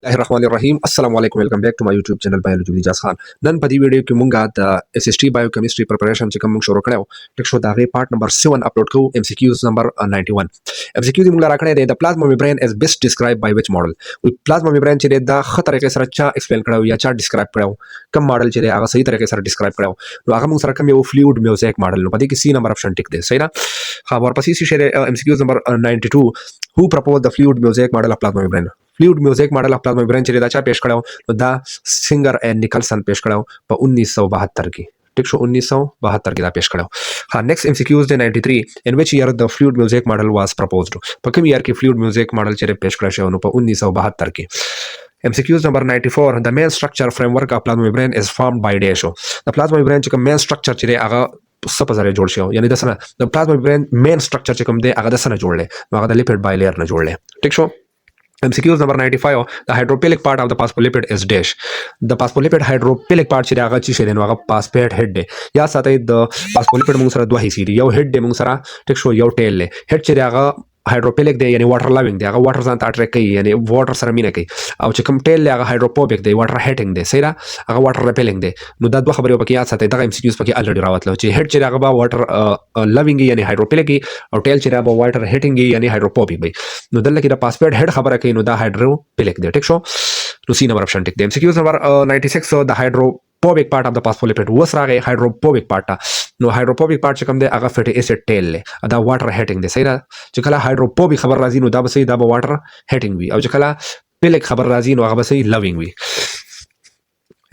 Bismillahirrahmanirrahim. Assalamualaikum. Welcome back to my YouTube channel Biology with Ijaz Khan. Nan padi video کې مونږه د SST Biochemistry preparation چې کوم مونږ شروع کړو ټیک شو دا غي part number 7 upload کوو MCQs number 91. MCQ دې مونږ راکړی دی د plasma membrane is best described by which model. وی plasma membrane چې دا ښه طریقې سره چا explain کړو یا چا describe کړو کوم model چې هغه صحیح طریقې سره describe کړو نو هغه مونږ سره کوم یو fluid mosaic model نو پدې کې C number option ټیک دی صحیح ده. ها ورپسې شي MCQs number 92 who proposed the fluid mosaic model of plasma membrane. فلویډ میوزیک ماډل اف پلازما میمبرین چې دا چا پیش کړو نو دا سینگر اینڈ نیکلسن پیش کړو په 1972 کې ټیک شو 1972 کې دا پیش کړو. ها نیکسٹ MCQs دی 93 in which year the fluid music model was proposed. په کوم year کې fluid music model چې پیش کړی شو نو په 1972 کې. MCQs number 94 the main structure framework of plasma membrane is formed by dash. د plasma membrane چې کوم main structure چې دی هغه سپزره جوړ شو یعنی د سره د plasma membrane main structure چې کوم دی هغه د سره جوړل نو هغه د lipid bilayer نه جوړل ټیک شو. MCQs number 95 the hydrophilic part of the phospholipid is dash. The phospholipid hydrophilic part چې هغه چې شری نو هغه phosphate head دی یا ساتي د phospholipid موږ سره دوه حصے دي یو head دی موږ سره ټیک شو یو tail له head چې هغه هایدروپیلیک دی یعنی واټر لوینګ دی هغه واټر ځان ته اټریکټ کوي یعنی واټر سره مینه کوي او چې کوم ټیل هغه هایدروفوبیک دی واټر هیټینګ دی صحیح ده هغه واټر ریپیلینګ دی نو دا دوه خبرې پکې یاد ساتئ دغه MCQs پکې الریډي راوتلو چې هیډ چې هغه به واټر لوینګ یعنی هایدروپیلیک او ټیل چې هغه به واټر هیټینګ یعنی هایدروفوبیک وي نو دلته کې د فاسفیټ هیډ خبره کوي نو دا هایدروپیلیک دی ټیک شو نو سی نمبر اپشن ټیک دی. MCQs نمبر 96 د hydrophobic part of the phospholipid وس راغی hydrophobic part نو hydrophobic part چې کوم دی هغه فیټي اسید ټیل له دا واټر هیټینګ دی صحیح ده چې کله hydrophobic خبر راځي نو دا به صحیح دا به واټر هیټینګ وي او چې کله پیلیک خبر راځي نو هغه به صحیح لوینګ وي.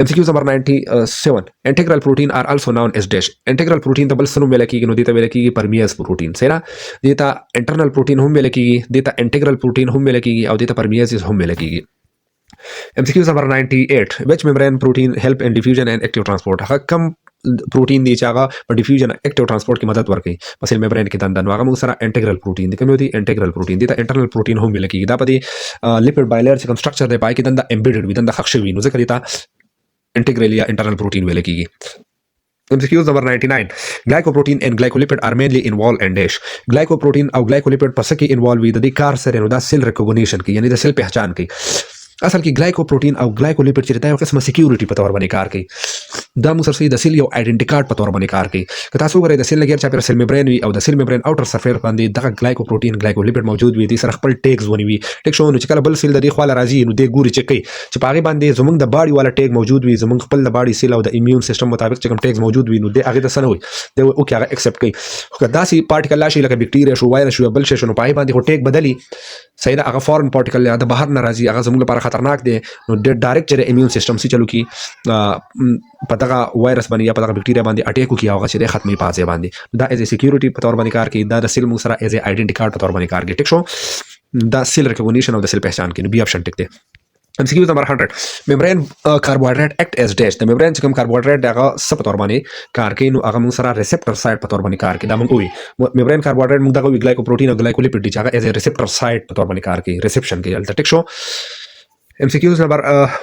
MCQs number 97 integral protein are also known as dash. Integral protein د بل څه نوم ویل کیږي نو دې ته ویل کیږي permease protein صحیح ده دې ته internal protein هم ویل کیږي دې ته integral protein هم ویل کیږي او دې ته permease هم ویل کیږي. MCQs number 98 which membrane protein help in diffusion and active transport. هغه کم پروتین دی چې هغه په ډیفیوژن اکټیو ترانسپورت کې مدد ورکوي په سیل میمبرین کې دنده نو هغه موږ سره انټیګرل پروتین دی کوم دی انټیګرل پروتین دی ته انټرنل پروتین هم ویل کیږي دا په دې لیپید بایلر چې کوم سټرکچر دی پای کې دنده امبیډډ وي دنده خښ وي نو ځکه دی ته انټیګرل یا انټرنل پروتین ویل کیږي. MCQs number 99 glycoprotein and glycolipid are mainly involved in dash. glycoprotein او glycolipid په څه کې انوالو وي د دې کار سره نو دا سیل ریکوګنیشن کوي یعنی د سیل پہچان کوي اصل کې گلایکوپروتین او گلایکولیپید چې دا یو قسمه سکیورټي په تور باندې کار کوي دا موږ سره د سیل یو آیډنټی کارت په تور باندې کار کوي که تاسو وګورئ د سیل لګیر چا پر سیل میمبرین وي او د سیل میمبرین اوټر سرفیس باندې دغه گلایکوپروتین گلایکولیپید موجود وي د سره خپل ټیګز ونی وي ټیک شو نو چې کله بل سیل د دې خواله راځي نو د ګوري چې کوي چې پاغي باندې زمونږ د باډي والا ټیګ موجود وي زمونږ خپل د باډي سیل او د ایمیون سیستم مطابق چې کوم ټیګز موجود وي نو د هغه د سره وي د او کې هغه ایکسپټ کوي خو داسي پارټیکل راشي لکه بکټیریا شو وایرس شو بل شي شنو پاغي باندې هو ټیګ بدلی صحیح ده هغه فورن پارټیکل د بهر نه راځي هغه زموږ لپاره خطرناک دی نو ډایرکټ چې ایمیون سیستم سي چلو کی په دغه وایرس باندې یا په دغه بکټیریا باندې اٹیک کوي هغه چې ختمي پاتې باندې دا ایز ا سکیورټي په تور باندې کار کوي دا د سیل موږ سره ایز ا آیډنټی کارت په تور باندې کار کوي ټیک شو دا سیل ریکوګنیشن او د سیل پہچان کوي نو بي اپشن ټیک دی. MCQs number 100 membrane carbohydrate act as dash د membrane چې کوم carbohydrate هغه څه په تور باندې کار کوي نو هغه موږ سره receptor site په تور باندې کار کوي دا موږ وي membrane carbohydrate موږ دغه glycoprotein او glycolipid چې هغه as a receptor site په تور باندې کار کوي reception کوي البته ټیک شو. MCQs number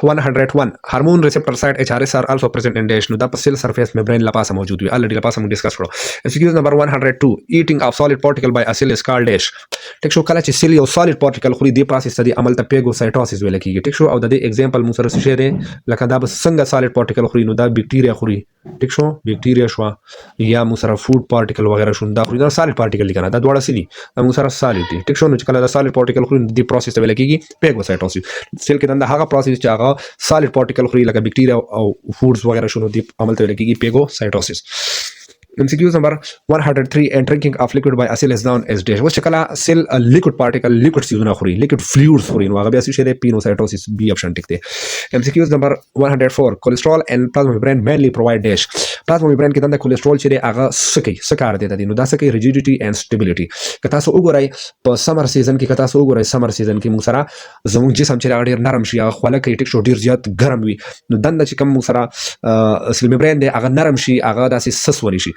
101 hormone receptor site HRS are also present in dash نو دا په سیل سرفیس membrane لپاسه موجود وي الریډي لپاسه موږ ډیسکس کړو. MCQs number 102 eating of solid particle by a cell is called dash. ټیک شو کله چې سیل یو solid particle خوري دی پروسس ته دی عمل ته پیګوسایټوسس ویل کیږي ټیک شو او د دې ایگزامپل موږ سره څه دی لکه دا بس څنګه solid particle خوري نو دا بکټیریا خوري ټیک شو بکټیریا شو یا موږ سره فود پارټیکل وغیرہ شون دا خوري دا solid particle لیکنه دا دواړه سي دي دا موږ سره solid دي ټیک شو نو چې کله دا solid particle خوري دی پروسس ته ویل کیږي پیګوسایټوسس سیل کې دا هغه پروسس چې هغه solid particle خوري لکه بکټیریا او فودز وغیرہ شنو دی عمل ته لګيږي پیګوسایټوسس. MCQs number 103 and drinking of liquid by a cell is known as dash. وش کله سیل liquid particle liquid سیزونه خوري liquid fluids خوري نو هغه بیا څه دی پیګوسایټوسس بي اپشن ټیک دی. MCQs number 104 cholesterol and plasma membrane mainly provide dash. plasma membrane کې د کولیسټرول چې دی هغه څه کوي دی نو دا څه کوي rigidity and stability. که تاسو وګورئ په سمر سیزن کې که تاسو وګورئ سمر سیزن کې موږ سره زموږ جسم چې ډېر نرم شي هغه خواله کوي ټیک شو ډېر زیات ګرم وي نو دنده چې کوم موږ سره سیل میمبرین دی هغه نرم شي هغه داسې سس ونی شي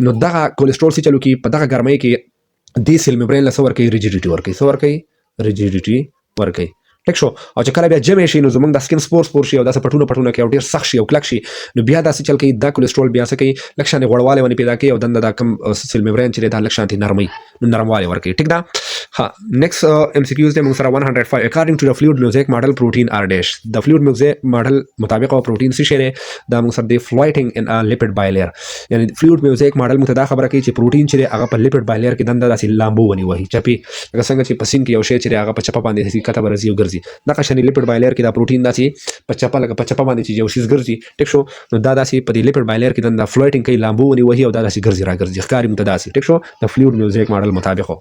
نو دغه کولیسټرول چې چلو کی په دغه ګرمۍ کې د سیل میمبرین له څور کوي ریجیډیټي ور کوي ټیک شو او چې کله بیا جمع شي نو زمونږ د سکین سپور شي او داسې پټونه کې او ډېر سخت شي او کلک شي نو بیا داسې چل کوي دا کولیسټرول بیا څه کوي لکشانې غوړوالی ونې پیدا کوي او دنده دا کم سیل میمبرین چې دا لکشانې نرمي نرموالی ورکوي ټیک ده. ها نیکست MCQs دی موږ سره 105 according to the fluid mosaic model protein are dash. د fluid mosaic model مطابق او پروتین څه شی دی دا موږ سره دی floating in a lipid bilayer. یعنی fluid mosaic model موږ ته دا خبره کوي چې پروتین چې هغه په lipid bilayer کې دنده داسې لامبو ونی وهي چپی لکه څنګه چې په سین کې یو شی چې هغه په چپه باندې سي کته برزي او ګرځي دا قشنی lipid bilayer کې دا پروتین داسې په چپه لکه په چپه باندې چې یو شی ګرځي ټیک شو نو دا داسې په lipid bilayer کې دنده floating کوي لامبو ونی وهي او دا داسې ګرځي را ګرځي ښکاری موږ ته داسې ټیک شو د fluid mosaic model مطابق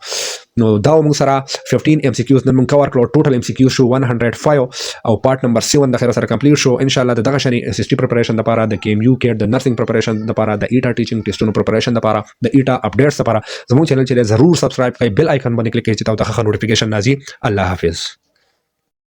نو دا موږ سره 15 MCQs نن موږ کور کړو ټوټل MCQs شو 105 او پارت نمبر 7 د خیر سره کمپلیټ شو ان شاء الله دغه شنی SST پریپریشن لپاره د KMUCAT د نرسنګ پریپریشن لپاره د ETEA ټیچینګ ټیسټونو پریپریشن لپاره د ETEA اپډیټس لپاره زموږ چینل چې ضرور سبسکرایب کړئ بیل آیکن باندې کلیک کړئ چې تاسو ته نوټیفیکیشن راځي. الله حافظ.